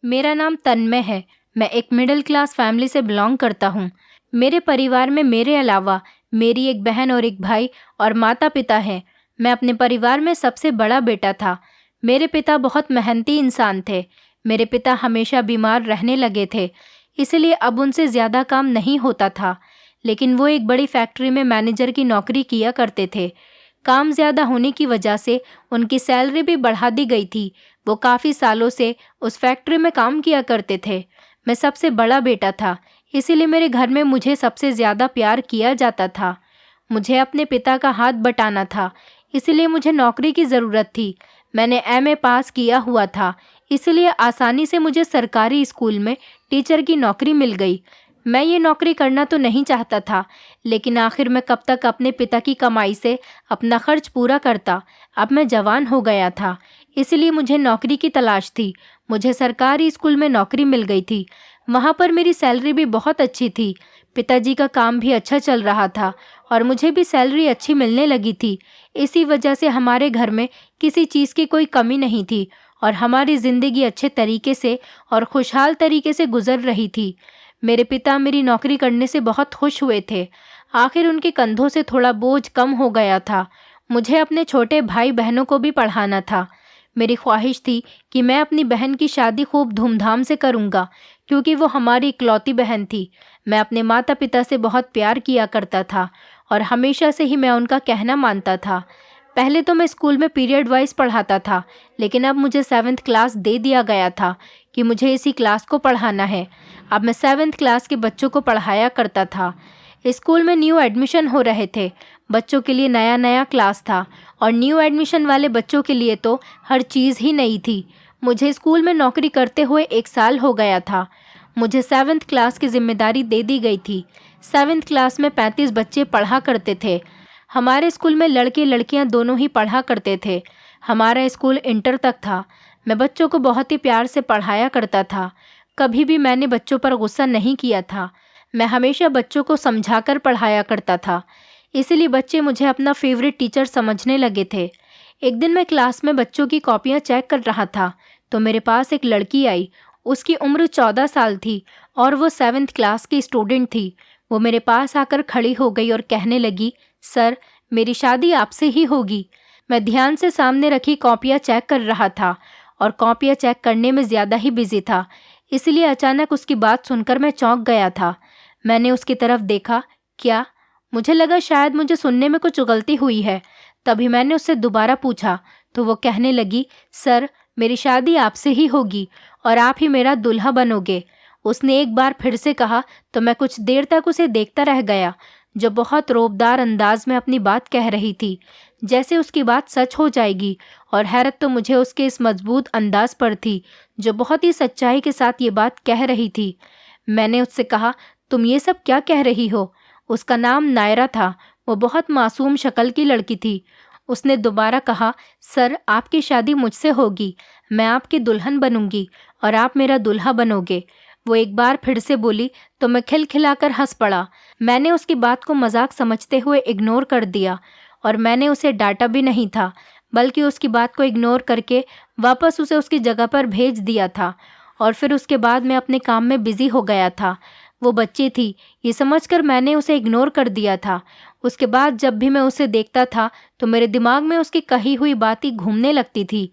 मेरा नाम तन्मय है। मैं एक मिडिल क्लास फैमिली से बिलोंग करता हूँ। मेरे परिवार में मेरे अलावा मेरी एक बहन और एक भाई और माता पिता हैं। मैं अपने परिवार में सबसे बड़ा बेटा था। मेरे पिता बहुत मेहनती इंसान थे। मेरे पिता हमेशा बीमार रहने लगे थे, इसलिए अब उनसे ज़्यादा काम नहीं होता था। लेकिन वो एक बड़ी फैक्ट्री में मैनेजर की नौकरी किया करते थे। काम ज़्यादा होने की वजह से उनकी सैलरी भी बढ़ा दी गई थी। वो काफ़ी सालों से उस फैक्ट्री में काम किया करते थे। मैं सबसे बड़ा बेटा था, इसीलिए मेरे घर में मुझे सबसे ज़्यादा प्यार किया जाता था। मुझे अपने पिता का हाथ बटाना था, इसलिए मुझे नौकरी की ज़रूरत थी। मैंने एमए पास किया हुआ था, इसलिए आसानी से मुझे सरकारी स्कूल में टीचर की नौकरी मिल गई। मैं ये नौकरी करना तो नहीं चाहता था, लेकिन आखिर मैं कब तक अपने पिता की कमाई से अपना खर्च पूरा करता। अब मैं जवान हो गया था, इसलिए मुझे नौकरी की तलाश थी। मुझे सरकारी स्कूल में नौकरी मिल गई थी। वहाँ पर मेरी सैलरी भी बहुत अच्छी थी। पिताजी का काम भी अच्छा चल रहा था और मुझे भी सैलरी अच्छी मिलने लगी थी। इसी वजह से हमारे घर में किसी चीज़ की कोई कमी नहीं थी और हमारी ज़िंदगी अच्छे तरीके से और खुशहाल तरीके से गुजर रही थी। मेरे पिता मेरी नौकरी करने से बहुत खुश हुए थे। आखिर उनके कंधों से थोड़ा बोझ कम हो गया था। मुझे अपने छोटे भाई बहनों को भी पढ़ाना था। मेरी ख्वाहिश थी कि मैं अपनी बहन की शादी खूब धूमधाम से करूँगा, क्योंकि वो हमारी इकलौती बहन थी। मैं अपने माता पिता से बहुत प्यार किया करता था और हमेशा से ही मैं उनका कहना मानता था। पहले तो मैं स्कूल में पीरियड वाइज पढ़ाता था, लेकिन अब मुझे 7th क्लास दे दिया गया था कि मुझे इसी क्लास को पढ़ाना है। अब मैं 7th क्लास के बच्चों को पढ़ाया करता था। स्कूल में न्यू एडमिशन हो रहे थे। बच्चों के लिए नया नया क्लास था और न्यू एडमिशन वाले बच्चों के लिए तो हर चीज़ ही नई थी। मुझे स्कूल में नौकरी करते हुए 1 साल हो गया था। मुझे 7th क्लास की जिम्मेदारी दे दी गई थी। 7th क्लास में 35 बच्चे पढ़ा करते थे। हमारे स्कूल में लड़के लड़कियां दोनों ही पढ़ा करते थे। हमारा स्कूल इंटर तक था। मैं बच्चों को बहुत ही प्यार से पढ़ाया करता था। कभी भी मैंने बच्चों पर गुस्सा नहीं किया था। मैं हमेशा बच्चों को समझाकर पढ़ाया करता था, इसलिए बच्चे मुझे अपना फेवरेट टीचर समझने लगे थे। एक दिन मैं क्लास में बच्चों की कॉपियां चेक कर रहा था, तो मेरे पास एक लड़की आई। उसकी उम्र 14 साल थी और वो 7th क्लास की स्टूडेंट थी। वो मेरे पास आकर खड़ी हो गई और कहने लगी, सर, मेरी शादी आपसे ही होगी। मैं ध्यान से सामने रखी कॉपियां चेक कर रहा था और कॉपियां चेक करने में ज़्यादा ही बिजी था, इसलिए अचानक उसकी बात सुनकर मैं चौंक गया था। मैंने उसकी तरफ देखा। क्या? मुझे लगा शायद मुझे सुनने में कुछ गलती हुई है। तभी मैंने उससे दोबारा पूछा तो वो कहने लगी, सर, मेरी शादी आपसे ही होगी और आप ही मेरा दूल्हा बनोगे। उसने एक बार फिर से कहा तो मैं कुछ देर तक उसे देखता रह गया, जो बहुत रौबदार अंदाज में अपनी बात कह रही थी, जैसे उसकी बात सच हो जाएगी। और हैरत तो मुझे उसके इस मजबूत अंदाज पर थी, जो बहुत ही सच्चाई के साथ ये बात कह रही थी। मैंने उससे कहा, तुम ये सब क्या कह रही हो? उसका नाम नायरा था। वो बहुत मासूम शक्ल की लड़की थी। उसने दोबारा कहा, सर, आपकी शादी मुझसे होगी। मैं आपकी दुल्हन बनूंगी और आप मेरा दूल्हा बनोगे। वो एक बार फिर से बोली तो मैं खिलखिलाकर हंस पड़ा। मैंने उसकी बात को मजाक समझते हुए इग्नोर कर दिया और मैंने उसे डांटा भी नहीं था, बल्कि उसकी बात को इग्नोर करके वापस उसे उसकी जगह पर भेज दिया था। और फिर उसके बाद मैं अपने काम में बिजी हो गया था। वो बच्ची थी, ये समझकर मैंने उसे इग्नोर कर दिया था। उसके बाद जब भी मैं उसे देखता था तो मेरे दिमाग में उसकी कही हुई बातें घूमने लगती थी,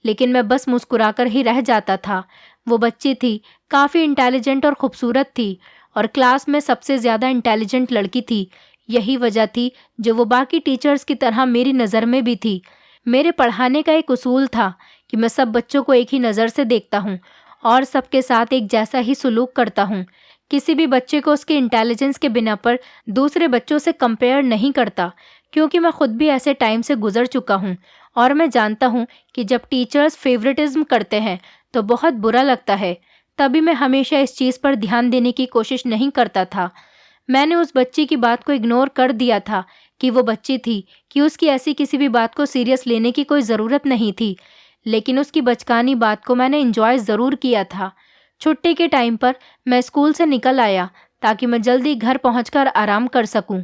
लेकिन मैं बस मुस्कुराकर ही रह जाता था। वो बच्ची थी, काफ़ी इंटेलिजेंट और खूबसूरत थी और क्लास में सबसे ज़्यादा इंटेलिजेंट लड़की थी। यही वजह थी जो वो बाकी टीचर्स की तरह मेरी नज़र में भी थी। मेरे पढ़ाने का एक उसूल था कि मैं सब बच्चों को एक ही नज़र से देखता हूँ और सबके साथ एक जैसा ही सलूक करता हूँ। किसी भी बच्चे को उसके इंटेलिजेंस के बिना पर दूसरे बच्चों से कंपेयर नहीं करता, क्योंकि मैं खुद भी ऐसे टाइम से गुजर चुका हूँ और मैं जानता हूँ कि जब टीचर्स फेवरेटिज्म करते हैं तो बहुत बुरा लगता है। तभी मैं हमेशा इस चीज़ पर ध्यान देने की कोशिश नहीं करता था। मैंने उस बच्ची की बात को इग्नोर कर दिया था कि वो बच्ची थी, कि उसकी ऐसी किसी भी बात को सीरियस लेने की कोई ज़रूरत नहीं थी। लेकिन उसकी बचकानी बात को मैंने एंजॉय ज़रूर किया था। छुट्टी के टाइम पर मैं स्कूल से निकल आया ताकि मैं जल्दी घर पहुंचकर आराम कर सकूं।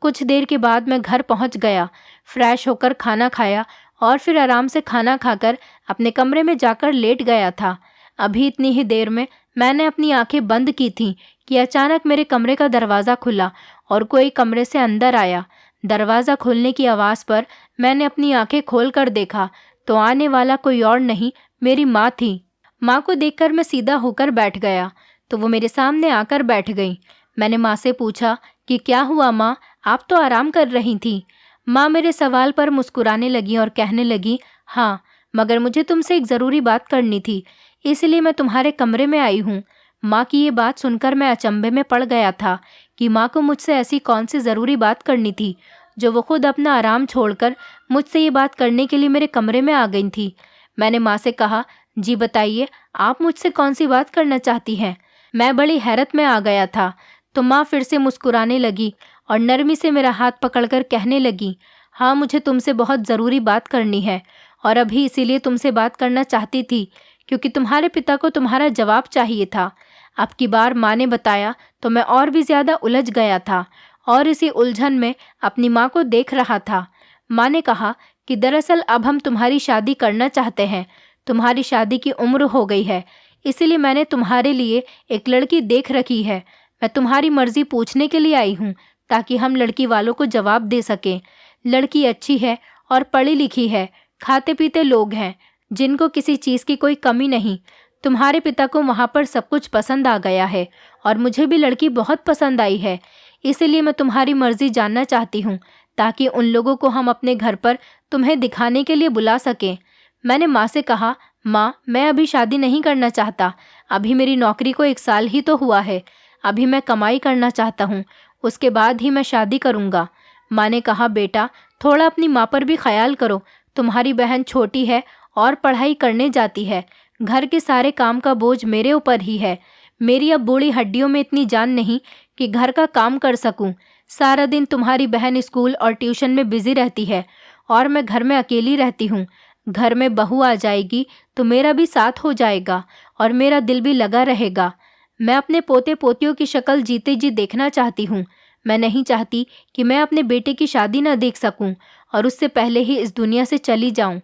कुछ देर के बाद मैं घर पहुंच गया, फ्रेश होकर खाना खाया और फिर आराम से खाना खाकर अपने कमरे में जाकर लेट गया था। अभी इतनी ही देर में मैंने अपनी आंखें बंद की थीं कि अचानक मेरे कमरे का दरवाज़ा खुला और कोई कमरे से अंदर आया। दरवाज़ा खुलने की आवाज़ पर मैंने अपनी आंखें खोल कर देखा तो आने वाला कोई और नहीं, मेरी माँ थी। माँ को देखकर मैं सीधा होकर बैठ गया तो वो मेरे सामने आकर बैठ गई। मैंने माँ से पूछा कि क्या हुआ माँ, आप तो आराम कर रही थी। माँ मेरे सवाल पर मुस्कुराने लगी और कहने लगी, हाँ, मगर मुझे तुमसे एक ज़रूरी बात करनी थी, इसलिए मैं तुम्हारे कमरे में आई हूँ। माँ की ये बात सुनकर मैं अचंभे में पड़ गया था कि माँ को मुझसे ऐसी कौन सी ज़रूरी बात करनी थी जो वो खुद अपना आराम छोड़कर मुझसे ये बात करने के लिए मेरे कमरे में आ गई थी। मैंने माँ से कहा, जी बताइए, आप मुझसे कौन सी बात करना चाहती हैं। मैं बड़ी हैरत में आ गया था। तो माँ फिर से मुस्कुराने लगी और नरमी से मेरा हाथ पकड़कर कहने लगी, हाँ, मुझे तुमसे बहुत ज़रूरी बात करनी है और अभी इसीलिए तुमसे बात करना चाहती थी क्योंकि तुम्हारे पिता को तुम्हारा जवाब चाहिए था। अब की बार माँ ने बताया तो मैं और भी ज़्यादा उलझ गया था और इसी उलझन में अपनी माँ को देख रहा था। माँ ने कहा कि दरअसल अब हम तुम्हारी शादी करना चाहते हैं। तुम्हारी शादी की उम्र हो गई है, इसीलिए मैंने तुम्हारे लिए एक लड़की देख रखी है। मैं तुम्हारी मर्जी पूछने के लिए आई हूँ ताकि हम लड़की वालों को जवाब दे सकें। लड़की अच्छी है और पढ़ी लिखी है, खाते पीते लोग हैं जिनको किसी चीज़ की कोई कमी नहीं। तुम्हारे पिता को वहाँ पर सब कुछ पसंद आ गया है और मुझे भी लड़की बहुत पसंद आई है। इसीलिए मैं तुम्हारी मर्जी जानना चाहती हूँ ताकि उन लोगों को हम अपने घर पर तुम्हें दिखाने के लिए बुला सकें। मैंने माँ से कहा, माँ, मैं अभी शादी नहीं करना चाहता। अभी मेरी नौकरी को 1 साल ही तो हुआ है। अभी मैं कमाई करना चाहता हूँ, उसके बाद ही मैं शादी करूँगा। माँ ने कहा, बेटा, थोड़ा अपनी माँ पर भी ख्याल करो। तुम्हारी बहन छोटी है और पढ़ाई करने जाती है। घर के सारे काम का बोझ मेरे ऊपर ही है। मेरी अब बूढ़ी हड्डियों में इतनी जान नहीं कि घर का काम कर सकूं। सारा दिन तुम्हारी बहन स्कूल और ट्यूशन में बिजी रहती है और मैं घर में अकेली रहती हूँ। घर में बहू आ जाएगी तो मेरा भी साथ हो जाएगा और मेरा दिल भी लगा रहेगा। मैं अपने पोते पोतियों की शक्ल जीते जी देखना चाहती हूँ। मैं नहीं चाहती कि मैं अपने बेटे की शादी न देख सकूं और उससे पहले ही इस दुनिया से चली जाऊं।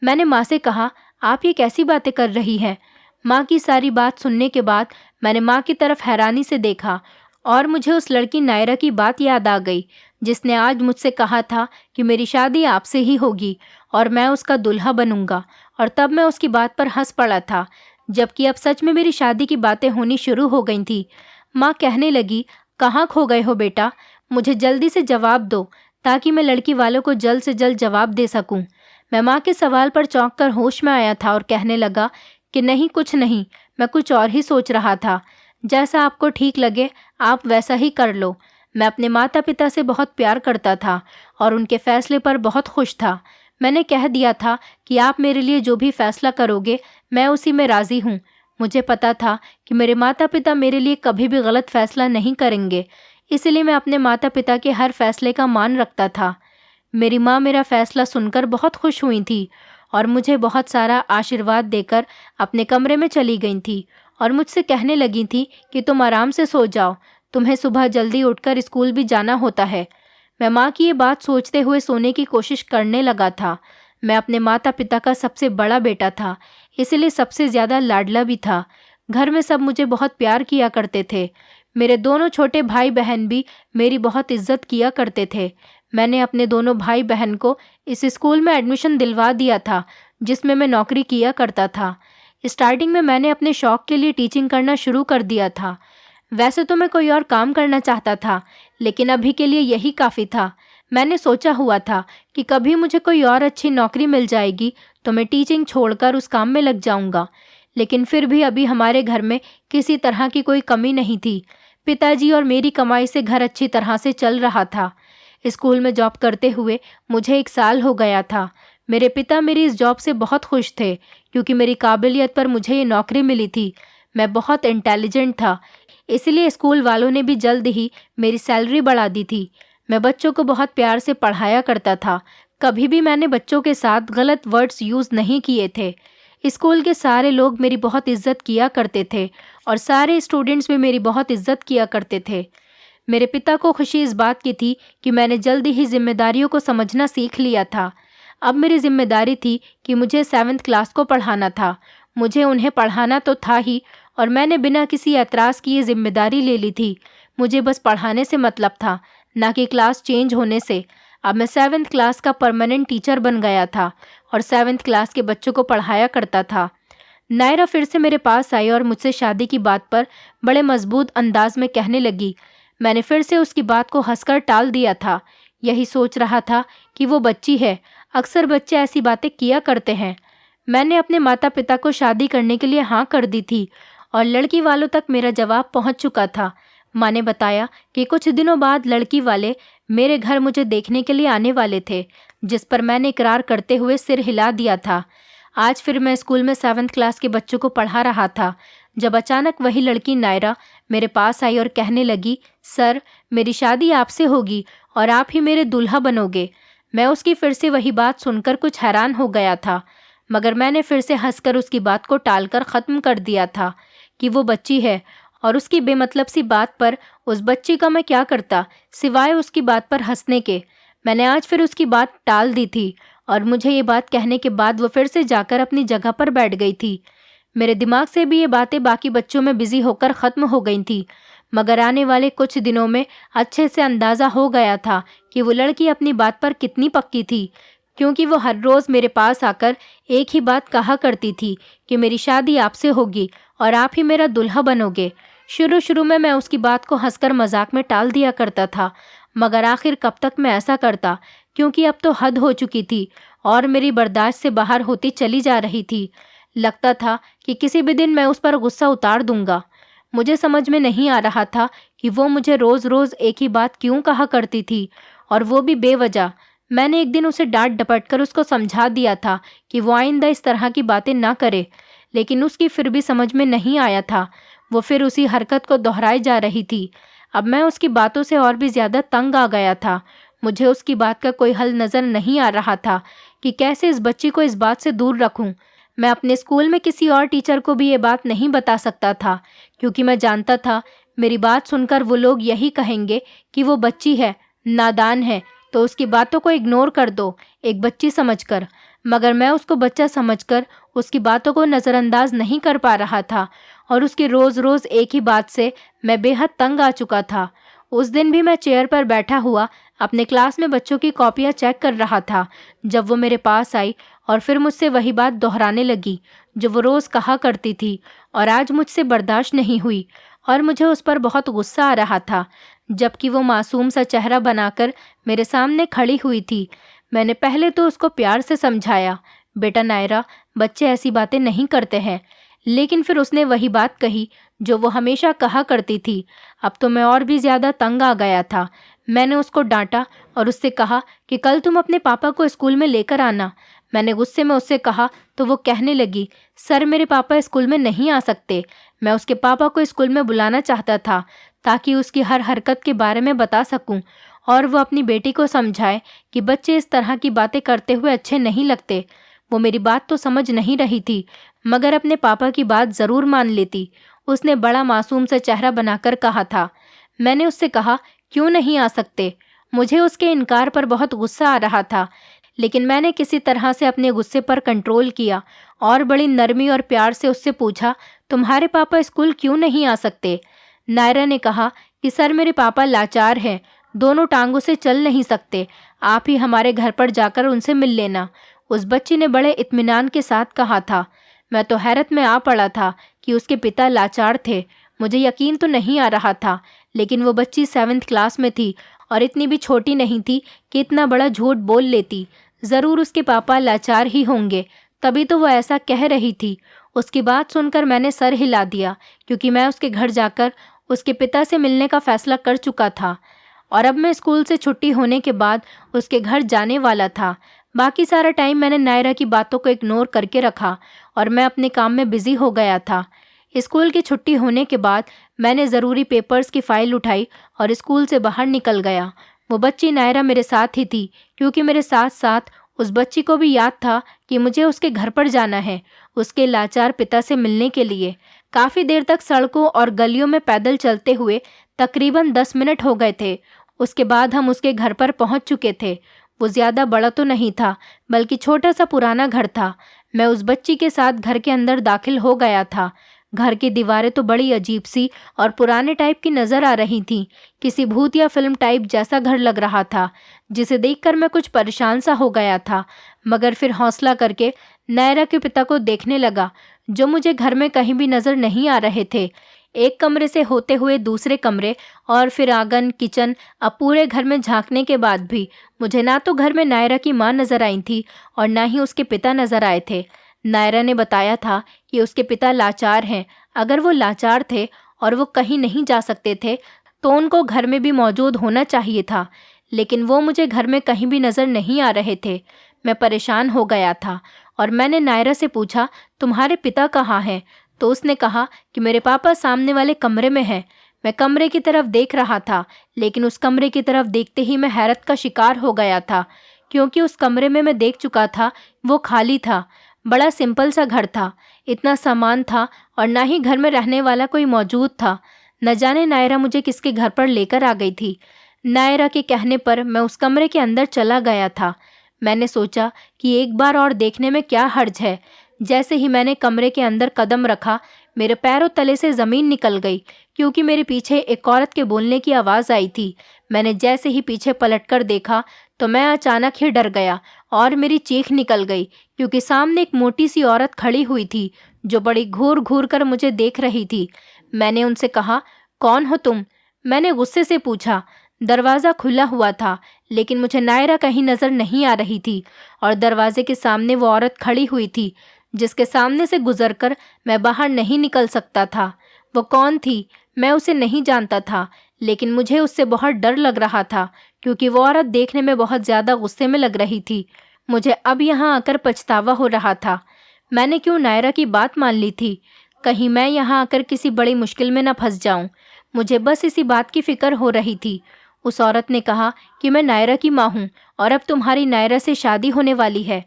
मैंने माँ से कहा, आप ये कैसी बातें कर रही हैं। माँ की सारी बात सुनने के बाद मैंने माँ की तरफ हैरानी से देखा और मुझे उस लड़की नायरा की बात याद आ गई जिसने आज मुझसे कहा था कि मेरी शादी आपसे ही होगी और मैं उसका दूल्हा बनूंगा। और तब मैं उसकी बात पर हंस पड़ा था, जबकि अब सच में मेरी शादी की बातें होनी शुरू हो गई थी। माँ कहने लगी, कहाँ खो गए हो बेटा, मुझे जल्दी से जवाब दो ताकि मैं लड़की वालों को जल्द से जल्द जवाब दे सकूं। मैं माँ के सवाल पर चौंक कर होश में आया था और कहने लगा कि नहीं, कुछ नहीं, मैं कुछ और ही सोच रहा था। जैसा आपको ठीक लगे आप वैसा ही कर लो। मैं अपने माता पिता से बहुत प्यार करता था और उनके फैसले पर बहुत खुश था। मैंने कह दिया था कि आप मेरे लिए जो भी फैसला करोगे मैं उसी में राज़ी हूँ। मुझे पता था कि मेरे माता पिता मेरे लिए कभी भी गलत फैसला नहीं करेंगे, इसलिए मैं अपने माता पिता के हर फैसले का मान रखता था। मेरी माँ मेरा फैसला सुनकर बहुत खुश हुई थी और मुझे बहुत सारा आशीर्वाद देकर अपने कमरे में चली गई थी और मुझसे कहने लगी थी कि तुम आराम से सो जाओ, तुम्हें सुबह जल्दी उठकर स्कूल भी जाना होता है। मैं माँ की ये बात सोचते हुए सोने की कोशिश करने लगा था। मैं अपने माता पिता का सबसे बड़ा बेटा था, इसलिए सबसे ज़्यादा लाडला भी था। घर में सब मुझे बहुत प्यार किया करते थे। मेरे दोनों छोटे भाई बहन भी मेरी बहुत इज्जत किया करते थे। मैंने अपने दोनों भाई बहन को इस स्कूल में एडमिशन दिलवा दिया था जिसमें मैं नौकरी किया करता था। स्टार्टिंग में मैंने अपने शौक़ के लिए टीचिंग करना शुरू कर दिया था। वैसे तो मैं कोई और काम करना चाहता था, लेकिन अभी के लिए यही काफ़ी था। मैंने सोचा हुआ था कि कभी मुझे कोई और अच्छी नौकरी मिल जाएगी तो मैं टीचिंग छोड़कर उस काम में लग जाऊंगा। लेकिन फिर भी अभी हमारे घर में किसी तरह की कोई कमी नहीं थी। पिताजी और मेरी कमाई से घर अच्छी तरह से चल रहा था। स्कूल में जॉब करते हुए मुझे 1 साल हो गया था। मेरे पिता मेरी इस जॉब से बहुत खुश थे क्योंकि मेरी काबिलियत पर मुझे ये नौकरी मिली थी। मैं बहुत इंटेलिजेंट था, इसलिए स्कूल वालों ने भी जल्द ही मेरी सैलरी बढ़ा दी थी। मैं बच्चों को बहुत प्यार से पढ़ाया करता था। कभी भी मैंने बच्चों के साथ गलत वर्ड्स यूज़ नहीं किए थे। स्कूल के सारे लोग मेरी बहुत इज्जत किया करते थे और सारे स्टूडेंट्स भी मेरी बहुत इज्जत किया करते थे। मेरे पिता को खुशी इस बात की थी कि मैंने जल्दी ही जिम्मेदारियों को समझना सीख लिया था। अब मेरी जिम्मेदारी थी कि मुझे 7th क्लास को पढ़ाना था। मुझे उन्हें पढ़ाना तो था ही और मैंने बिना किसी एतराज़ की ये जिम्मेदारी ले ली थी। मुझे बस पढ़ाने से मतलब था, ना कि क्लास चेंज होने से। अब मैं 7th क्लास का परमानेंट टीचर बन गया था और 7th क्लास के बच्चों को पढ़ाया करता था। नायरा फिर से मेरे पास आई और मुझसे शादी की बात पर बड़े मजबूत अंदाज में कहने लगी। मैंने फिर से उसकी बात को हंसकर टाल दिया था। यही सोच रहा था कि वो बच्ची है, अक्सर बच्चे ऐसी बातें किया करते हैं। मैंने अपने माता पिता को शादी करने के लिए हाँ कर दी थी और लड़की वालों तक मेरा जवाब पहुंच चुका था। माँ ने बताया कि कुछ दिनों बाद लड़की वाले मेरे घर मुझे देखने के लिए आने वाले थे, जिस पर मैंने इकरार करते हुए सिर हिला दिया था। आज फिर मैं स्कूल में 7th क्लास के बच्चों को पढ़ा रहा था जब अचानक वही लड़की नायरा मेरे पास आई और कहने लगी, सर, मेरी शादी आपसे होगी और आप ही मेरे दूल्हा बनोगे। मैं उसकी फिर से वही बात सुनकर कुछ हैरान हो गया था, मगर मैंने फिर से हंसकर उसकी बात को टालकर ख़त्म कर दिया था कि वो बच्ची है और उसकी बेमतलब सी बात पर उस बच्ची का मैं क्या करता सिवाय उसकी बात पर हंसने के। मैंने आज फिर उसकी बात टाल दी थी और मुझे ये बात कहने के बाद वो फिर से जाकर अपनी जगह पर बैठ गई थी। मेरे दिमाग से भी ये बातें बाकी बच्चों में बिजी होकर ख़त्म हो गई थी, मगर आने वाले कुछ दिनों में अच्छे से अंदाज़ा हो गया था कि वो लड़की अपनी बात पर कितनी पक्की थी, क्योंकि वो हर रोज़ मेरे पास आकर एक ही बात कहा करती थी कि मेरी शादी आपसे होगी और आप ही मेरा दूल्हा बनोगे। शुरू शुरू में मैं उसकी बात को हंसकर मजाक में टाल दिया करता था, मगर आखिर कब तक मैं ऐसा करता, क्योंकि अब तो हद हो चुकी थी और मेरी बर्दाश्त से बाहर होती चली जा रही थी। लगता था कि किसी भी दिन मैं उस पर गुस्सा उतार दूंगा। मुझे समझ में नहीं आ रहा था कि वो मुझे रोज़ रोज़ एक ही बात क्यों कहा करती थी, और वो भी बेवजह। मैंने एक दिन उसे डांट डपट कर उसको समझा दिया था कि वो आइंदा इस तरह की बातें ना करे, लेकिन उसकी फिर भी समझ में नहीं आया था। वो फिर उसी हरकत को दोहराई जा रही थी। अब मैं उसकी बातों से और भी ज़्यादा तंग आ गया था। मुझे उसकी बात का कोई हल नज़र नहीं आ रहा था कि कैसे इस बच्ची को इस बात से दूर रखूं। मैं अपने स्कूल में किसी और टीचर को भी ये बात नहीं बता सकता था, क्योंकि मैं जानता था मेरी बात सुनकर वो लोग यही कहेंगे कि वो बच्ची है, नादान है, तो उसकी बातों को इग्नोर कर दो, एक बच्ची समझकर। मगर मैं उसको बच्चा समझकर उसकी बातों को नज़रअंदाज नहीं कर पा रहा था और उसकी रोज़ रोज़ एक ही बात से मैं बेहद तंग आ चुका था। उस दिन भी मैं चेयर पर बैठा हुआ अपने क्लास में बच्चों की कॉपियाँ चेक कर रहा था जब वो मेरे पास आई और फिर मुझसे वही बात दोहराने लगी जो वो रोज़ कहा करती थी, और आज मुझसे बर्दाश्त नहीं हुई और मुझे उस पर बहुत गुस्सा आ रहा था, जबकि वो मासूम सा चेहरा बनाकर मेरे सामने खड़ी हुई थी। मैंने पहले तो उसको प्यार से समझाया, बेटा नायरा, बच्चे ऐसी बातें नहीं करते हैं, लेकिन फिर उसने वही बात कही जो वो हमेशा कहा करती थी। अब तो मैं और भी ज़्यादा तंग आ गया था। मैंने उसको डांटा और उससे कहा कि कल तुम अपने पापा को स्कूल में लेकर आना। मैंने गुस्से में उससे कहा तो वो कहने लगी, सर, मेरे पापा स्कूल में नहीं आ सकते। मैं उसके पापा को स्कूल में बुलाना चाहता था ताकि उसकी हर हरकत के बारे में बता सकूं और वो अपनी बेटी को समझाए कि बच्चे इस तरह की बातें करते हुए अच्छे नहीं लगते। वो मेरी बात तो समझ नहीं रही थी, मगर अपने पापा की बात ज़रूर मान लेती। उसने बड़ा मासूम सा चेहरा बनाकर कहा था। मैंने उससे कहा, क्यों नहीं आ सकते? मुझे उसके इनकार पर बहुत गुस्सा आ रहा था, लेकिन मैंने किसी तरह से अपने गुस्से पर कंट्रोल किया और बड़ी नरमी और प्यार से उससे पूछा, तुम्हारे पापा स्कूल क्यों नहीं आ सकते? नायरा ने कहा कि सर, मेरे पापा लाचार हैं, दोनों टांगों से चल नहीं सकते। आप ही हमारे घर पर जाकर उनसे मिल लेना। उस बच्ची ने बड़े इत्मीनान के साथ कहा था। मैं तो हैरत में आ पड़ा था कि उसके पिता लाचार थे। मुझे यकीन तो नहीं आ रहा था, लेकिन वो बच्ची 7th क्लास में थी और इतनी भी छोटी नहीं थी कि इतना बड़ा झूठ बोल लेती। ज़रूर उसके पापा लाचार ही होंगे, तभी तो वो ऐसा कह रही थी। उसकी बात सुनकर मैंने सर हिला दिया, क्योंकि मैं उसके घर जाकर उसके पिता से मिलने का फ़ैसला कर चुका था और अब मैं स्कूल से छुट्टी होने के बाद उसके घर जाने वाला था। बाकी सारा टाइम मैंने नायरा की बातों को इग्नोर करके रखा और मैं अपने काम में बिज़ी हो गया था। स्कूल की छुट्टी होने के बाद मैंने ज़रूरी पेपर्स की फ़ाइल उठाई और स्कूल से बाहर निकल गया। वो बच्ची नायरा मेरे साथ ही थी, क्योंकि मेरे साथ साथ उस बच्ची को भी याद था कि मुझे उसके घर पर जाना है, उसके लाचार पिता से मिलने के लिए। काफ़ी देर तक सड़कों और गलियों में पैदल चलते हुए तकरीबन 10 मिनट हो गए थे। उसके बाद हम उसके घर पर पहुंच चुके थे। वो ज़्यादा बड़ा तो नहीं था, बल्कि छोटा सा पुराना घर था। मैं उस बच्ची के साथ घर के अंदर दाखिल हो गया था। घर की दीवारें तो बड़ी अजीब सी और पुराने टाइप की नज़र आ रही थीं। किसी भूत या फिल्म टाइप जैसा घर लग रहा था, जिसे देखकर मैं कुछ परेशान सा हो गया था। मगर फिर हौसला करके नायरा के पिता को देखने लगा, जो मुझे घर में कहीं भी नज़र नहीं आ रहे थे। एक कमरे से होते हुए दूसरे कमरे और फिर आंगन, किचन, अब पूरे घर में झांकने के बाद भी मुझे ना तो घर में नायरा की माँ नज़र आई थी और ना ही उसके पिता नज़र आए थे। नायरा ने बताया था कि उसके पिता लाचार हैं। अगर वो लाचार थे और वो कहीं नहीं जा सकते थे, तो उनको घर में भी मौजूद होना चाहिए था, लेकिन वो मुझे घर में कहीं भी नज़र नहीं आ रहे थे। मैं परेशान हो गया था और मैंने नायरा से पूछा, तुम्हारे पिता कहाँ हैं? तो उसने कहा कि मेरे पापा सामने वाले कमरे में हैं। मैं कमरे की तरफ देख रहा था, लेकिन उस कमरे की तरफ देखते ही मैं हैरत का शिकार हो गया था, क्योंकि उस कमरे में मैं देख चुका था, वो खाली था। बड़ा सिंपल सा घर था, इतना सामान था और ना ही घर में रहने वाला कोई मौजूद था। न जाने नायरा मुझे किसके घर पर लेकर आ गई थी। नायरा के कहने पर मैं उस कमरे के अंदर चला गया था। मैंने सोचा कि एक बार और देखने में क्या हर्ज है। जैसे ही मैंने कमरे के अंदर कदम रखा, मेरे पैरों तले से ज़मीन निकल गई, क्योंकि मेरे पीछे एक औरत के बोलने की आवाज़ आई थी। मैंने जैसे ही पीछे पलटकर देखा तो मैं अचानक ही डर गया और मेरी चीख निकल गई, क्योंकि सामने एक मोटी सी औरत खड़ी हुई थी, जो बड़ी घूर घूर कर मुझे देख रही थी। मैंने उनसे कहा, कौन हो तुम? मैंने गुस्से से पूछा। दरवाज़ा खुला हुआ था, लेकिन मुझे नायरा कहीं नज़र नहीं आ रही थी और दरवाजे के सामने वो औरत खड़ी हुई थी, जिसके सामने से गुजरकर मैं बाहर नहीं निकल सकता था। वो कौन थी? मैं उसे नहीं जानता था, लेकिन मुझे उससे बहुत डर लग रहा था, क्योंकि वो औरत देखने में बहुत ज़्यादा गुस्से में लग रही थी। मुझे अब यहाँ आकर पछतावा हो रहा था। मैंने क्यों नायरा की बात मान ली थी? कहीं मैं यहाँ आकर किसी बड़ी मुश्किल में न फंस जाऊँ। मुझे बस इसी बात की फ़िक्र हो रही थी। उस औरत ने कहा कि मैं नायरा की माँ हूँ और अब तुम्हारी नायरा से शादी होने वाली है।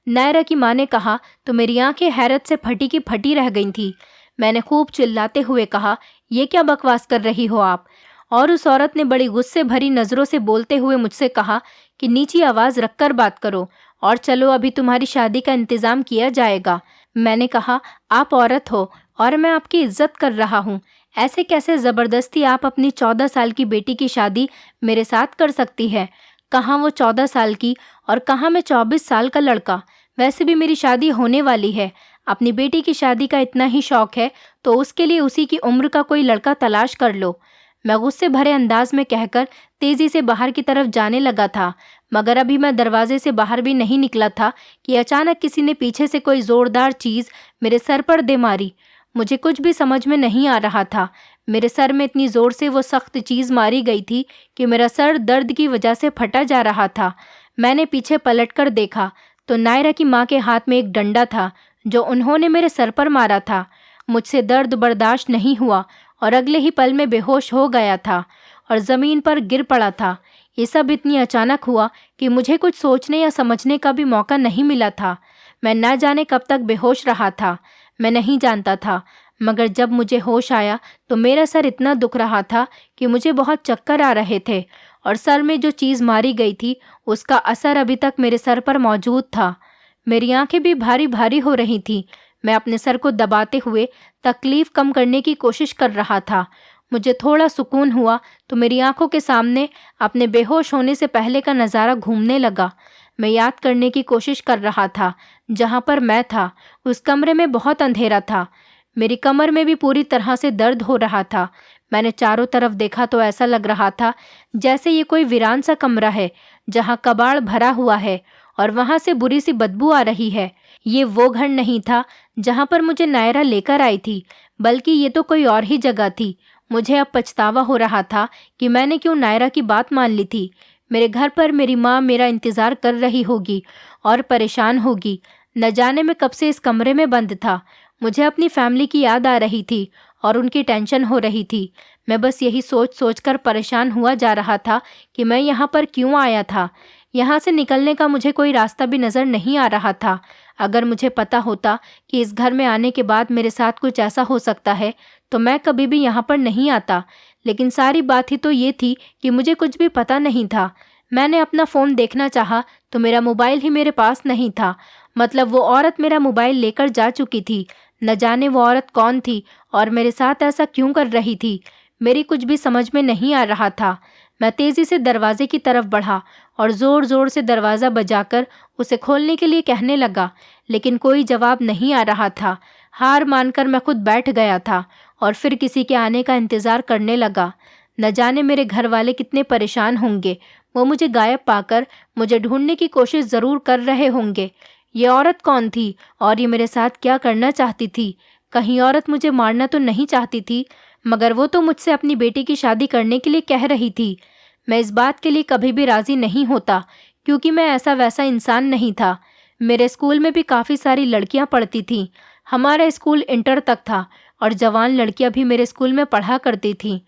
नायरा की माँ ने कहा तो मेरी आंखें हैरत से फटी की फटी रह गई थी। मैंने खूब चिल्लाते हुए कहा, ये क्या बकवास कर रही हो आप? और उस औरत ने बड़ी गुस्से भरी नज़रों से बोलते हुए मुझसे कहा कि नीची आवाज़ रखकर बात करो और चलो, अभी तुम्हारी शादी का इंतज़ाम किया जाएगा। मैंने कहा, आप औरत हो और मैं आपकी इज्जत कर रहा हूँ। ऐसे कैसे ज़बरदस्ती आप अपनी 14 साल की बेटी की शादी मेरे साथ कर सकती है? कहाँ वो 14 साल की और कहाँ मैं 24 साल का लड़का? वैसे भी मेरी शादी होने वाली है। अपनी बेटी की शादी का इतना ही शौक है तो उसके लिए उसी की उम्र का कोई लड़का तलाश कर लो। मैं गुस्से भरे अंदाज में कहकर तेज़ी से बाहर की तरफ जाने लगा था, मगर अभी मैं दरवाजे से बाहर भी नहीं निकला था कि अचानक किसी ने पीछे से कोई ज़ोरदार चीज़ मेरे सर पर दे मारी। मुझे कुछ भी समझ में नहीं आ रहा था। मेरे सर में इतनी ज़ोर से वो सख्त चीज़ मारी गई थी कि मेरा सर दर्द की वजह से फटा जा रहा था। मैंने पीछे पलटकर देखा तो नायरा की माँ के हाथ में एक डंडा था, जो उन्होंने मेरे सर पर मारा था। मुझसे दर्द बर्दाश्त नहीं हुआ और अगले ही पल में बेहोश हो गया था और ज़मीन पर गिर पड़ा था। ये सब इतनी अचानक हुआ कि मुझे कुछ सोचने या समझने का भी मौका नहीं मिला था। मैं न जाने कब तक बेहोश रहा था, मैं नहीं जानता था, मगर जब मुझे होश आया तो मेरा सर इतना दुख रहा था कि मुझे बहुत चक्कर आ रहे थे और सर में जो चीज़ मारी गई थी उसका असर अभी तक मेरे सर पर मौजूद था। मेरी आंखें भी भारी भारी हो रही थीं। मैं अपने सर को दबाते हुए तकलीफ़ कम करने की कोशिश कर रहा था। मुझे थोड़ा सुकून हुआ तो मेरी आंखों के सामने अपने बेहोश होने से पहले का नज़ारा घूमने लगा। मैं याद करने की कोशिश कर रहा था जहाँ पर मैं था। उस कमरे में बहुत अंधेरा था। मेरी कमर में भी पूरी तरह से दर्द हो रहा था। मैंने चारों तरफ देखा तो ऐसा लग रहा था जैसे ये कोई वीरान सा कमरा है, जहाँ कबाड़ भरा हुआ है और वहाँ से बुरी सी बदबू आ रही है। ये वो घर नहीं था जहाँ पर मुझे नायरा लेकर आई थी, बल्कि ये तो कोई और ही जगह थी। मुझे अब पछतावा हो रहा था कि मैंने क्यों नायरा की बात मान ली थी। मेरे घर पर मेरी माँ मेरा इंतज़ार कर रही होगी और परेशान होगी। न जाने मैं कब से इस कमरे में बंद था। मुझे अपनी फैमिली की याद आ रही थी और उनकी टेंशन हो रही थी। मैं बस यही सोच सोच कर परेशान हुआ जा रहा था कि मैं यहाँ पर क्यों आया था। यहाँ से निकलने का मुझे कोई रास्ता भी नज़र नहीं आ रहा था। अगर मुझे पता होता कि इस घर में आने के बाद मेरे साथ कुछ ऐसा हो सकता है तो मैं कभी भी यहाँ पर नहीं आता। लेकिन सारी बात ही तो ये थी कि मुझे कुछ भी पता नहीं था। मैंने अपना फ़ोन देखना चाहा तो मेरा मोबाइल ही मेरे पास नहीं था। मतलब वो औरत मेरा मोबाइल लेकर जा चुकी थी। न जाने वो औरत कौन थी और मेरे साथ ऐसा क्यों कर रही थी। मेरी कुछ भी समझ में नहीं आ रहा था। मैं तेज़ी से दरवाजे की तरफ बढ़ा और ज़ोर ज़ोर से दरवाज़ा बजाकर उसे खोलने के लिए कहने लगा, लेकिन कोई जवाब नहीं आ रहा था। हार मानकर मैं खुद बैठ गया था और फिर किसी के आने का इंतज़ार करने लगा। न जाने मेरे घर वाले कितने परेशान होंगे। वो मुझे गायब पाकर मुझे ढूंढने की कोशिश ज़रूर कर रहे होंगे। ये औरत कौन थी और ये मेरे साथ क्या करना चाहती थी? कहीं औरत मुझे मारना तो नहीं चाहती थी? मगर वो तो मुझसे अपनी बेटी की शादी करने के लिए कह रही थी। मैं इस बात के लिए कभी भी राज़ी नहीं होता, क्योंकि मैं ऐसा वैसा इंसान नहीं था। मेरे स्कूल में भी काफ़ी सारी लड़कियां पढ़ती थीं। हमारा स्कूल इंटर तक था और जवान लड़कियां भी मेरे स्कूल में पढ़ा करती थीं।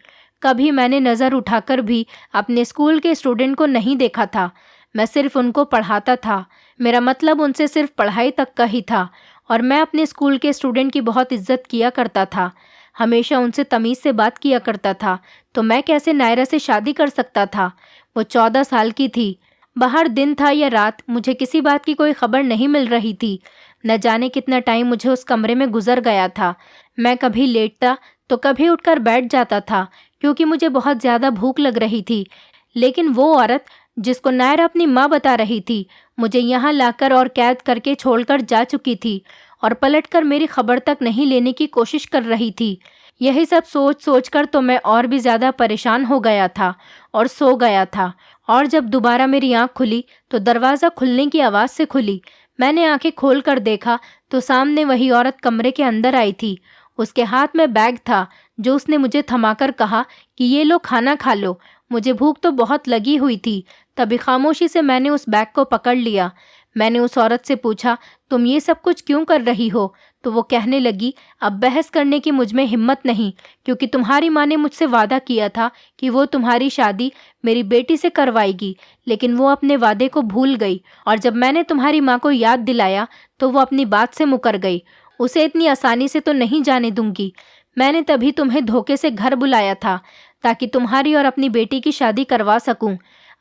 कभी मैंने नज़र उठाकर भी अपने स्कूल के स्टूडेंट को नहीं देखा था। मैं सिर्फ उनको पढ़ाता था। मेरा मतलब उनसे सिर्फ पढ़ाई तक का ही था और मैं अपने स्कूल के स्टूडेंट की बहुत इज्जत किया करता था। हमेशा उनसे तमीज़ से बात किया करता था। तो मैं कैसे नायरा से शादी कर सकता था? वो 14 साल की थी। बाहर दिन था या रात, मुझे किसी बात की कोई खबर नहीं मिल रही थी। न जाने कितना टाइम मुझे उस कमरे में गुजर गया था। मैं कभी लेटता तो कभी उठकर बैठ जाता था, क्योंकि मुझे बहुत ज़्यादा भूख लग रही थी। लेकिन वो औरत जिसको नायरा अपनी माँ बता रही थी, मुझे यहाँ लाकर और कैद करके छोड़कर जा चुकी थी और पलटकर मेरी खबर तक नहीं लेने की कोशिश कर रही थी। यही सब सोच सोच कर तो मैं और भी ज़्यादा परेशान हो गया था और सो गया था। और जब दोबारा मेरी आँख खुली तो दरवाज़ा खुलने की आवाज़ से खुली। मैंने आंखें खोल कर देखा तो सामने वही औरत कमरे के अंदर आई थी। उसके हाथ में बैग था जो उसने मुझे थमाकर कहा कि ये लो, खाना खा लो। मुझे भूख तो बहुत लगी हुई थी। तभी खामोशी से मैंने उस बैग को पकड़ लिया। मैंने उस औरत से पूछा, तुम ये सब कुछ क्यों कर रही हो? तो वो कहने लगी, अब बहस करने की मुझ में हिम्मत नहीं, क्योंकि तुम्हारी माँ ने मुझसे वादा किया था कि वो तुम्हारी शादी मेरी बेटी से करवाएगी, लेकिन वो अपने वादे को भूल गई और जब मैंने तुम्हारी माँ को याद दिलाया तो वो अपनी बात से मुकर गई। उसे इतनी आसानी से तो नहीं जाने दूंगी। मैंने तभी तुम्हें धोखे से घर बुलाया था ताकि तुम्हारी और अपनी बेटी की शादी करवा सकूं।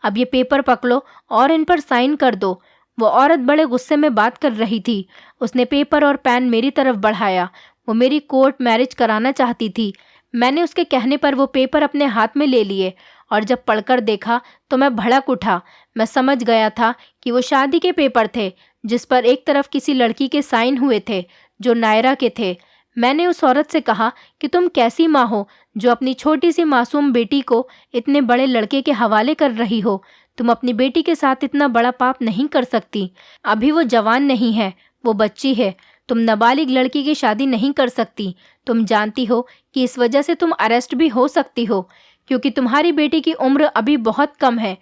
अब ये पेपर पकड़ो और इन पर साइन कर दो। वो औरत बड़े गुस्से में बात कर रही थी। उसने पेपर और पेन मेरी तरफ बढ़ाया। वो मेरी कोर्ट मैरिज कराना चाहती थी। मैंने उसके कहने पर वो पेपर अपने हाथ में ले लिए और जब पढ़कर देखा तो मैं भड़क उठा। मैं समझ गया था कि वो शादी के पेपर थे, जिस पर एक तरफ किसी लड़की के साइन हुए थे जो नायरा के थे। मैंने उस औरत से कहा कि तुम कैसी माँ हो जो अपनी छोटी सी मासूम बेटी को इतने बड़े लड़के के हवाले कर रही हो? तुम अपनी बेटी के साथ इतना बड़ा पाप नहीं कर सकती। अभी वो जवान नहीं है, वो बच्ची है। तुम नाबालिग लड़की की शादी नहीं कर सकती। तुम जानती हो कि इस वजह से तुम अरेस्ट भी हो सकती हो, क्योंकि तुम्हारी बेटी की उम्र अभी बहुत कम है।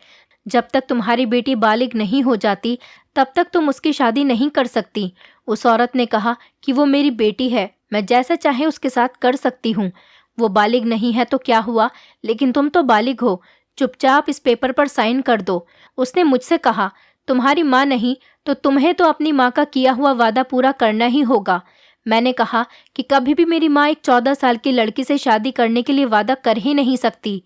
जब तक तुम्हारी बेटी बालिग नहीं हो जाती तब तक तुम उसकी शादी नहीं कर सकती। उस औरत ने कहा कि वो मेरी बेटी है, मैं जैसा चाहे उसके साथ कर सकती हूँ। वो बालिग नहीं है तो क्या हुआ, लेकिन तुम तो बालिग हो। चुपचाप इस पेपर पर साइन कर दो। उसने मुझसे कहा, तुम्हारी माँ नहीं तो तुम्हें तो अपनी माँ का किया हुआ वादा पूरा करना ही होगा। मैंने कहा कि कभी भी मेरी माँ एक 14 साल की लड़की से शादी करने के लिए वादा कर ही नहीं सकती।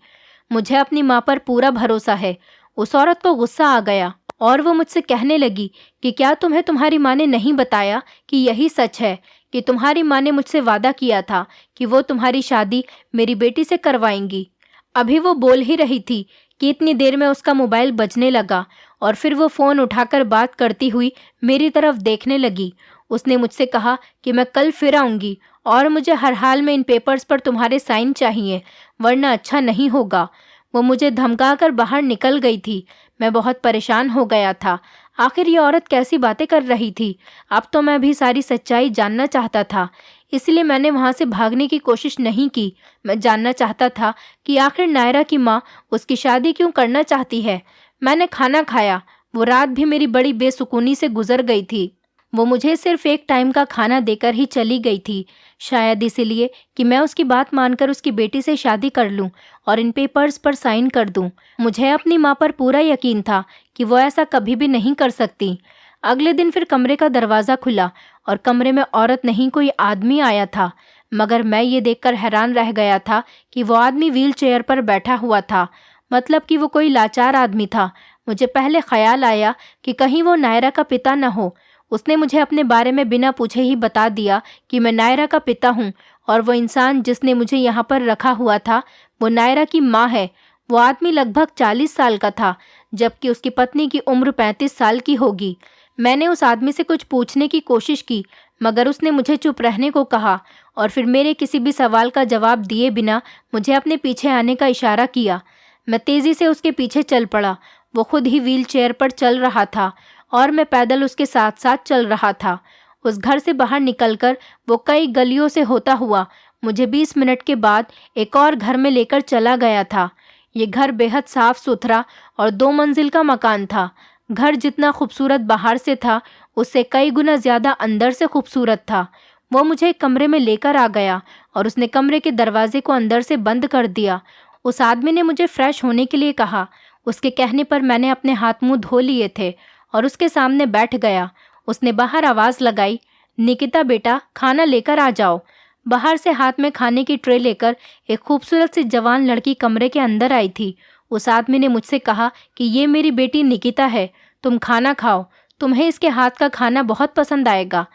मुझे अपनी माँ पर पूरा भरोसा है। उस औरत को गुस्सा आ गया और वो मुझसे कहने लगी कि क्या तुम्हें तुम्हारी माँ ने नहीं बताया कि यही सच है कि तुम्हारी माँ ने मुझसे वादा किया था कि वो तुम्हारी शादी मेरी बेटी से करवाएंगी। अभी वो बोल ही रही थी कि इतनी देर में उसका मोबाइल बजने लगा और फिर वो फ़ोन उठाकर बात करती हुई मेरी तरफ देखने लगी। उसने मुझसे कहा कि मैं कल फिर आऊँगी और मुझे हर हाल में इन पेपर्स पर तुम्हारे साइन चाहिए, वरना अच्छा नहीं होगा। वो मुझे धमकाकर बाहर निकल गई थी। मैं बहुत परेशान हो गया था। आखिर ये औरत कैसी बातें कर रही थी? अब तो मैं भी सारी सच्चाई जानना चाहता था, इसलिए मैंने वहाँ से भागने की कोशिश नहीं की। मैं जानना चाहता था कि आखिर नायरा की माँ उसकी शादी क्यों करना चाहती है। मैंने खाना खाया। वो रात भी मेरी बड़ी बेसुकूनी से गुजर गई थी। वो मुझे सिर्फ एक टाइम का खाना देकर ही चली गई थी, शायद इसीलिए कि मैं उसकी बात मानकर उसकी बेटी से शादी कर लूं और इन पेपर्स पर साइन कर दूं। मुझे अपनी माँ पर पूरा यकीन था कि वो ऐसा कभी भी नहीं कर सकती। अगले दिन फिर कमरे का दरवाज़ा खुला और कमरे में औरत नहीं कोई आदमी आया था, मगर मैं ये देखकर हैरान रह गया था कि वो आदमी व्हील चेयर पर बैठा हुआ था। मतलब कि वो कोई लाचार आदमी था। मुझे पहले ख्याल आया कि कहीं वो नायरा का पिता न हो। उसने मुझे अपने बारे में बिना पूछे ही बता दिया कि मैं नायरा का पिता हूँ और वो इंसान जिसने मुझे यहाँ पर रखा हुआ था वो नायरा की माँ है। वो आदमी लगभग 40 साल का था, जबकि उसकी पत्नी की उम्र 35 साल की होगी। मैंने उस आदमी से कुछ पूछने की कोशिश की, मगर उसने मुझे चुप रहने को कहा और फिर मेरे किसी भी सवाल का जवाब दिए बिना मुझे अपने पीछे आने का इशारा किया। मैं तेज़ी से उसके पीछे चल पड़ा। वो खुद ही व्हील चेयर पर चल रहा था और मैं पैदल उसके साथ साथ चल रहा था। उस घर से बाहर निकलकर वो कई गलियों से होता हुआ मुझे 20 मिनट के बाद एक और घर में लेकर चला गया था। ये घर बेहद साफ सुथरा और 2 मंजिल का मकान था। घर जितना खूबसूरत बाहर से था, उससे कई गुना ज़्यादा अंदर से खूबसूरत था। वो मुझे एक कमरे में लेकर आ गया और उसने कमरे के दरवाजे को अंदर से बंद कर दिया। उस आदमी ने मुझे फ्रेश होने के लिए कहा। उसके कहने पर मैंने अपने हाथ मुंह धो लिए थे और उसके सामने बैठ गया। उसने बाहर आवाज़ लगाई, निकिता बेटा, खाना लेकर आ जाओ। बाहर से हाथ में खाने की ट्रे लेकर एक खूबसूरत सी जवान लड़की कमरे के अंदर आई थी। उस आदमी ने मुझसे कहा कि ये मेरी बेटी निकिता है, तुम खाना खाओ, तुम्हें इसके हाथ का खाना बहुत पसंद आएगा।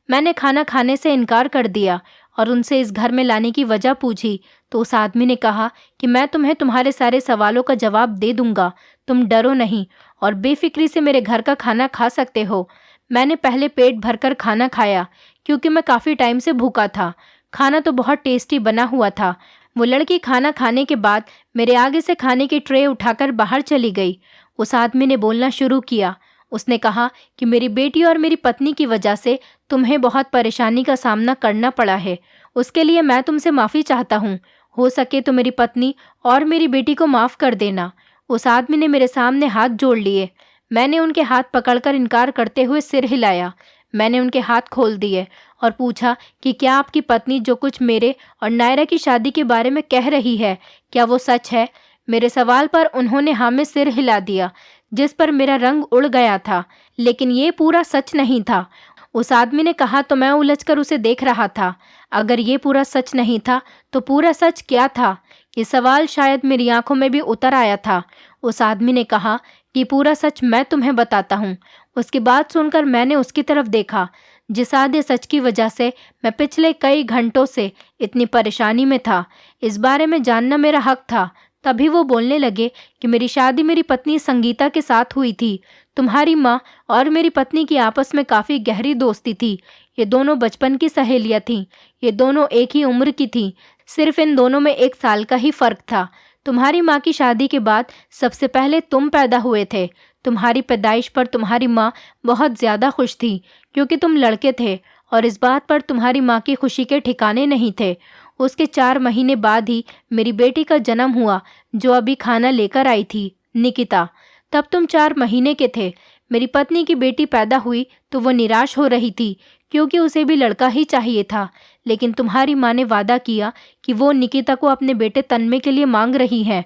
मैंने खाना खाने से इनकार कर दिया और उनसे इस घर में लाने की वजह पूछी तो उस आदमी ने कहा कि मैं तुम्हें तुम्हारे सारे सवालों का जवाब दे दूंगा, तुम डरो नहीं और बेफिक्री से मेरे घर का खाना खा सकते हो। मैंने पहले पेट भरकर खाना खाया क्योंकि मैं काफ़ी टाइम से भूखा था। खाना तो बहुत टेस्टी बना हुआ था। वो लड़की खाना खाने के बाद मेरे आगे से खाने की ट्रे उठाकर बाहर चली गई। उस आदमी ने बोलना शुरू किया। उसने कहा कि मेरी बेटी और मेरी पत्नी की वजह से तुम्हें बहुत परेशानी का सामना करना पड़ा है। उसके लिए मैं तुमसे माफ़ी चाहता हूँ। हो सके तो मेरी पत्नी और मेरी बेटी को माफ़ कर देना। उस आदमी ने मेरे सामने हाथ जोड़ लिए। मैंने उनके हाथ पकड़कर इनकार करते हुए सिर हिलाया। मैंने उनके हाथ खोल दिए और पूछा कि क्या आपकी पत्नी जो कुछ मेरे और नायरा की शादी के बारे में कह रही है, क्या वो सच है? मेरे सवाल पर उन्होंने हाँ में सिर हिला दिया, जिस पर मेरा रंग उड़ गया था। लेकिन ये पूरा सच नहीं था। उस आदमी ने कहा तो मैं उलझकर उसे देख रहा था। अगर ये पूरा सच नहीं था तो पूरा सच क्या था? ये सवाल शायद मेरी आंखों में भी उतर आया था। उस आदमी ने कहा कि पूरा सच मैं तुम्हें बताता हूँ। उसकी बात सुनकर मैंने उसकी तरफ देखा। जिस आधे सच की वजह से मैं पिछले कई घंटों से इतनी परेशानी में था, इस बारे में जानना मेरा हक था। तभी वो बोलने लगे कि मेरी शादी मेरी पत्नी संगीता के साथ हुई थी। तुम्हारी माँ और मेरी पत्नी की आपस में काफ़ी गहरी दोस्ती थी। ये दोनों बचपन की सहेलियाँ थीं। ये दोनों एक ही उम्र की थीं। सिर्फ इन दोनों में 1 साल का ही फ़र्क था। तुम्हारी माँ की शादी के बाद सबसे पहले तुम पैदा हुए थे। तुम्हारी पैदाइश पर तुम्हारी माँ बहुत ज़्यादा खुश थी क्योंकि तुम लड़के थे और इस बात पर तुम्हारी माँ की खुशी के ठिकाने नहीं थे। उसके 4 महीने बाद ही मेरी बेटी का जन्म हुआ जो अभी खाना लेकर आई थी, निकिता। तब तुम 4 महीने के थे। मेरी पत्नी की बेटी पैदा हुई तो वो निराश हो रही थी क्योंकि उसे भी लड़का ही चाहिए था। लेकिन तुम्हारी माँ ने वादा किया कि वो निकिता को अपने बेटे तन्मय के लिए मांग रही है।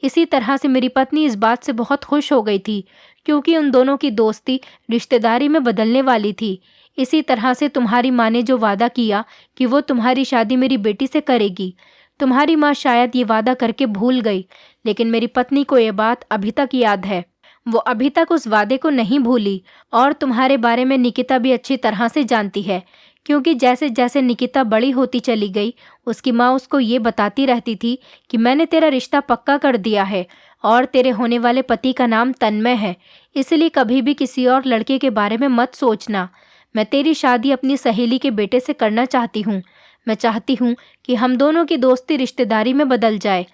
इसी तरह से मेरी पत्नी इस बात से बहुत खुश हो गई थी क्योंकि उन दोनों की दोस्ती रिश्तेदारी में बदलने वाली थी। इसी तरह से तुम्हारी माँ ने जो वादा किया कि वो तुम्हारी शादी मेरी बेटी से करेगी, तुम्हारी माँ शायद ये वादा करके भूल गई, लेकिन मेरी पत्नी को ये बात अभी तक याद है। वो अभी तक उस वादे को नहीं भूली और तुम्हारे बारे में निकिता भी अच्छी तरह से जानती है क्योंकि जैसे जैसे निकिता बड़ी होती चली गई, उसकी माँ उसको ये बताती रहती थी कि मैंने तेरा रिश्ता पक्का कर दिया है और तेरे होने वाले पति का नाम तन्मय है, इसलिए कभी भी किसी और लड़के के बारे में मत सोचना। मैं तेरी शादी अपनी सहेली के बेटे से करना चाहती हूँ। मैं चाहती हूँ कि हम दोनों की दोस्ती रिश्तेदारी में बदल जाए।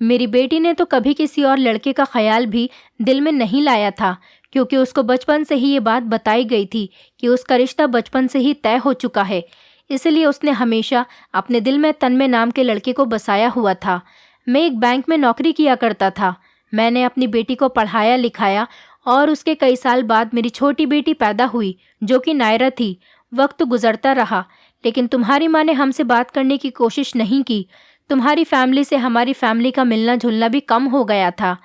मेरी बेटी ने तो कभी किसी और लड़के का ख्याल भी दिल में नहीं लाया था क्योंकि उसको बचपन से ही ये बात बताई गई थी कि उसका रिश्ता बचपन से ही तय हो चुका है। इसलिए उसने हमेशा अपने दिल में तन्मय नाम के लड़के को बसाया हुआ था। मैं एक बैंक में नौकरी किया करता था। मैंने अपनी बेटी को पढ़ाया लिखाया और उसके कई साल बाद मेरी छोटी बेटी पैदा हुई जो कि नायरा थी। वक्त गुजरता रहा लेकिन तुम्हारी माँ ने हमसे बात करने की कोशिश नहीं की। तुम्हारी फैमिली से हमारी फैमिली का मिलना जुलना भी कम हो गया था।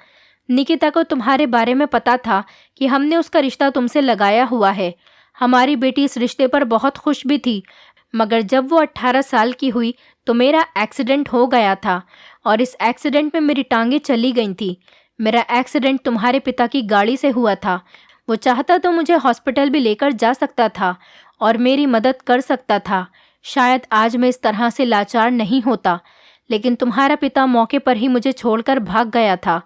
निकिता को तुम्हारे बारे में पता था कि हमने उसका रिश्ता तुमसे लगाया हुआ है। हमारी बेटी इस रिश्ते पर बहुत खुश भी थी, मगर जब वो 18 साल की हुई तो मेरा एक्सीडेंट हो गया था और इस एक्सीडेंट में मेरी टांगें चली गई थी। मेरा एक्सीडेंट तुम्हारे पिता की गाड़ी से हुआ था। वो चाहता तो मुझे हॉस्पिटल भी लेकर जा सकता था और मेरी मदद कर सकता था। शायद आज मैं इस तरह से लाचार नहीं होता, लेकिन तुम्हारा पिता मौके पर ही मुझे छोड़कर भाग गया था।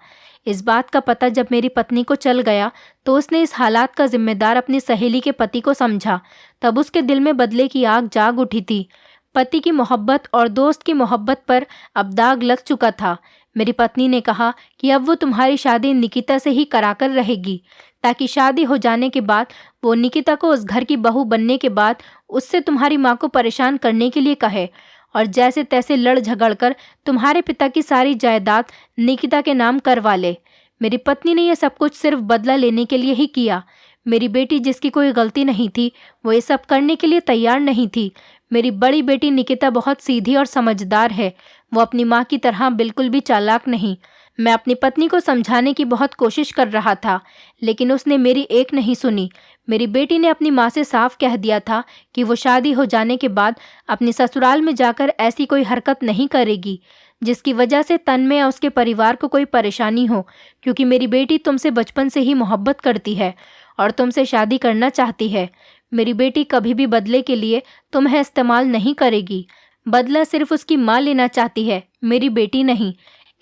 इस बात का पता जब मेरी पत्नी को चल गया तो उसने इस हालात का जिम्मेदार अपनी सहेली के पति को समझा। तब उसके दिल में बदले की आग जाग उठी थी। पति की मोहब्बत और दोस्त की मोहब्बत पर अब दाग लग चुका था। मेरी पत्नी ने कहा कि अब वो तुम्हारी शादी निकिता से ही कराकर रहेगी, ताकि शादी हो जाने के बाद वो निकिता को उस घर की बहू बनने के बाद उससे तुम्हारी माँ को परेशान करने के लिए कहे और जैसे तैसे लड़ झगड़ कर तुम्हारे पिता की सारी जायदाद निकिता के नाम करवा ले। मेरी पत्नी ने यह सब कुछ सिर्फ बदला लेने के लिए ही किया। मेरी बेटी, जिसकी कोई गलती नहीं थी, वो ये सब करने के लिए तैयार नहीं थी। मेरी बड़ी बेटी निकिता बहुत सीधी और समझदार है। वो अपनी माँ की तरह बिल्कुल भी चालाक नहीं। मैं अपनी पत्नी को समझाने की बहुत कोशिश कर रहा था, लेकिन उसने मेरी एक नहीं सुनी। मेरी बेटी ने अपनी माँ से साफ कह दिया था कि वो शादी हो जाने के बाद अपने ससुराल में जाकर ऐसी कोई हरकत नहीं करेगी जिसकी वजह से तन्मय या उसके परिवार को कोई परेशानी हो, क्योंकि मेरी बेटी तुमसे बचपन से ही मोहब्बत करती है और तुमसे शादी करना चाहती है। मेरी बेटी कभी भी बदले के लिए तुम्हें इस्तेमाल नहीं करेगी। बदला सिर्फ उसकी माँ लेना चाहती है, मेरी बेटी नहीं।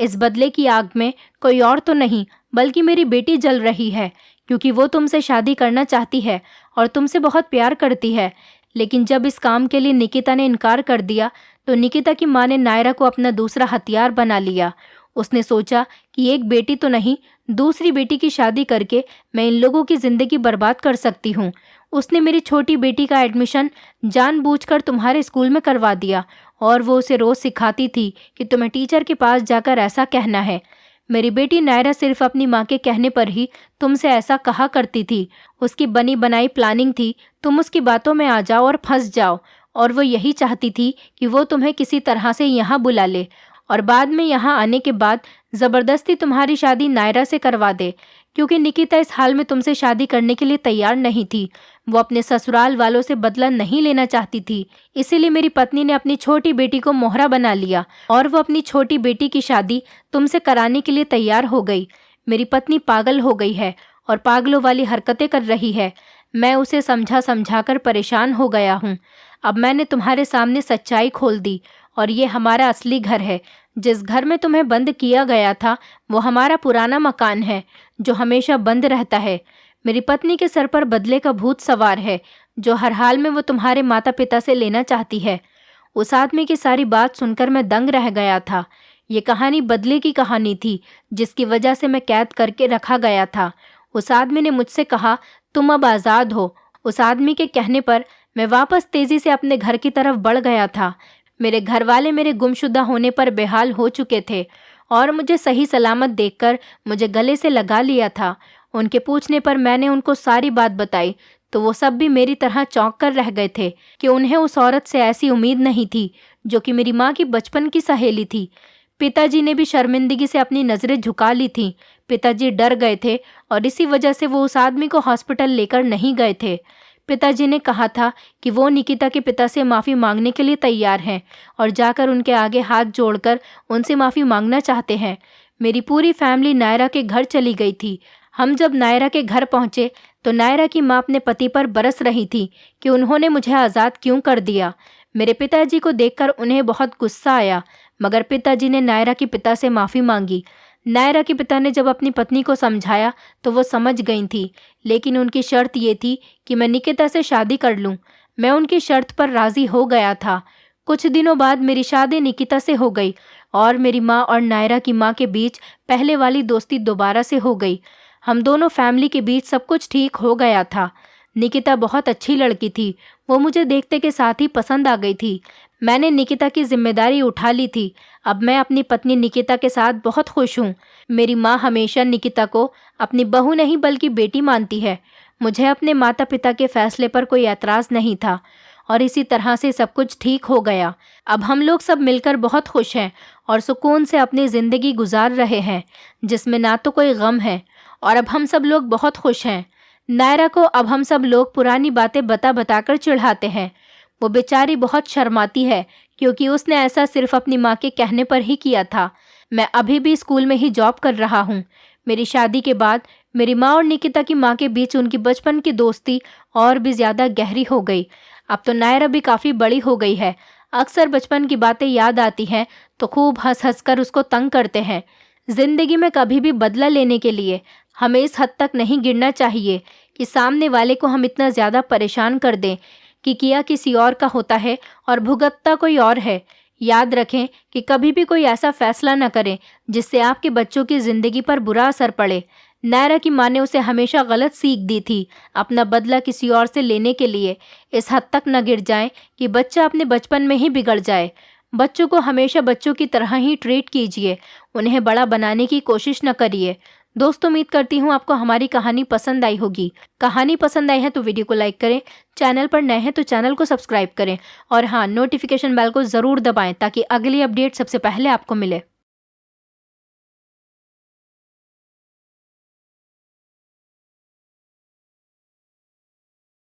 इस बदले की आग में कोई और तो नहीं बल्कि मेरी बेटी जल रही है, क्योंकि वो तुमसे शादी करना चाहती है और तुमसे बहुत प्यार करती है। लेकिन जब इस काम के लिए निकिता ने इनकार कर दिया तो निकिता की माँ ने नायरा को अपना दूसरा हथियार बना लिया। उसने सोचा कि एक बेटी तो नहीं, दूसरी बेटी की शादी करके मैं इन लोगों की जिंदगी बर्बाद कर सकती हूँ। उसने मेरी छोटी बेटी का एडमिशन जानबूझकर तुम्हारे स्कूल में करवा दिया और वो उसे रोज सिखाती थी कि तुम्हें टीचर के पास जाकर ऐसा कहना है। मेरी बेटी नायरा सिर्फ अपनी माँ के कहने पर ही तुमसे ऐसा कहा करती थी। उसकी बनी बनाई प्लानिंग थी तुम उसकी बातों में आ जाओ और फंस जाओ, और वो यही चाहती थी कि वो तुम्हें किसी तरह से यहाँ बुला ले और बाद में यहाँ आने के बाद ज़बरदस्ती तुम्हारी शादी नायरा से करवा दे, क्योंकि निकिता इस हाल में तुमसे शादी करने के लिए तैयार नहीं थी। वो अपने ससुराल वालों से बदला नहीं लेना चाहती थी। इसीलिए मेरी पत्नी ने अपनी छोटी बेटी को मोहरा बना लिया और वो अपनी छोटी बेटी की शादी तुमसे कराने के लिए तैयार हो गई। मेरी पत्नी पागल हो गई है और पागलों वाली हरकतें कर रही है। मैं उसे समझा समझा कर परेशान हो गया हूँ। अब मैंने तुम्हारे सामने सच्चाई खोल दी और ये हमारा असली घर है। जिस घर में तुम्हें बंद किया गया था वो हमारा पुराना मकान है जो हमेशा बंद रहता है। मेरी पत्नी के सर पर बदले का भूत सवार है जो हर हाल में वो तुम्हारे माता पिता से लेना चाहती है। उस आदमी की सारी बात सुनकर मैं दंग रह गया था। ये कहानी बदले की कहानी थी जिसकी वजह से मैं कैद करके रखा गया था। उस आदमी ने मुझसे कहा तुम अब आज़ाद हो। उस आदमी के कहने पर मैं वापस तेजी से अपने घर की तरफ बढ़ गया था। मेरे घर वाले मेरे गुमशुदा होने पर बेहाल हो चुके थे और मुझे सही सलामत देखकर मुझे गले से लगा लिया था। उनके पूछने पर मैंने उनको सारी बात बताई तो वो सब भी मेरी तरह चौंक कर रह गए थे कि उन्हें उस औरत से ऐसी उम्मीद नहीं थी जो कि मेरी माँ की बचपन की सहेली थी। पिताजी ने भी शर्मिंदगी से अपनी नज़रें झुका ली थीं। पिताजी डर गए थे और इसी वजह से वो उस आदमी को हॉस्पिटल लेकर नहीं गए थे। पिताजी ने कहा था कि वो निकिता के पिता से माफ़ी मांगने के लिए तैयार हैं और जाकर उनके आगे हाथ जोड़कर उनसे माफ़ी मांगना चाहते हैं। मेरी पूरी फैमिली नायरा के घर चली गई थी। हम जब नायरा के घर पहुंचे तो नायरा की माँ अपने पति पर बरस रही थी कि उन्होंने मुझे आज़ाद क्यों कर दिया। मेरे पिताजी को देखकर उन्हें बहुत गुस्सा आया, मगर पिताजी ने नायरा के पिता से माफ़ी मांगी। नायरा के पिता ने जब अपनी पत्नी को समझाया तो वो समझ गई थी, लेकिन उनकी शर्त ये थी कि मैं निकिता से शादी कर लूँ। मैं उनकी शर्त पर राज़ी हो गया था। कुछ दिनों बाद मेरी शादी निकिता से हो गई और मेरी माँ और नायरा की माँ के बीच पहले वाली दोस्ती दोबारा से हो गई। हम दोनों फैमिली के बीच सब कुछ ठीक हो गया था। निकिता बहुत अच्छी लड़की थी। वो मुझे देखते के साथ ही पसंद आ गई थी। मैंने निकिता की जिम्मेदारी उठा ली थी। अब मैं अपनी पत्नी निकिता के साथ बहुत खुश हूँ। मेरी माँ हमेशा निकिता को अपनी बहू नहीं बल्कि बेटी मानती है। मुझे अपने माता पिता के फैसले पर कोई एतराज़ नहीं था और इसी तरह से सब कुछ ठीक हो गया। अब हम लोग सब मिलकर बहुत खुश हैं और सुकून से अपनी ज़िंदगी गुजार रहे हैं, जिसमें ना तो कोई गम है। और अब हम सब लोग बहुत खुश हैं। नायरा को अब हम सब लोग पुरानी बातें बता बताकर चिढ़ाते हैं। वो बेचारी बहुत शर्माती है क्योंकि उसने ऐसा सिर्फ अपनी माँ के कहने पर ही किया था। मैं अभी भी स्कूल में ही जॉब कर रहा हूँ। मेरी शादी के बाद मेरी माँ और निकिता की माँ के बीच उनकी बचपन की दोस्ती और भी ज़्यादा गहरी हो गई। अब तो नायरा भी काफ़ी बड़ी हो गई है। अक्सर बचपन की बातें याद आती हैं तो खूब हंस हंस कर उसको तंग करते हैं। जिंदगी में कभी भी बदला लेने के लिए हमें इस हद तक नहीं गिरना चाहिए कि सामने वाले को हम इतना ज़्यादा परेशान कर दें कि किया किसी और का होता है और भुगतता कोई और है। याद रखें कि कभी भी कोई ऐसा फैसला न करें जिससे आपके बच्चों की ज़िंदगी पर बुरा असर पड़े। नायरा की माँ ने उसे हमेशा गलत सीख दी थी। अपना बदला किसी और से लेने के लिए इस हद तक न गिर जाएं कि बच्चा अपने बचपन में ही बिगड़ जाए। बच्चों को हमेशा बच्चों की तरह ही ट्रीट कीजिए, उन्हें बड़ा बनाने की कोशिश न करिए। दोस्तों, उम्मीद करती हूँ आपको हमारी कहानी पसंद आई होगी। कहानी पसंद आई है तो वीडियो को लाइक करें, चैनल पर नए हैं तो चैनल को सब्सक्राइब करें और हाँ, नोटिफिकेशन बेल को ज़रूर दबाएं ताकि अगली अपडेट सबसे पहले आपको मिले।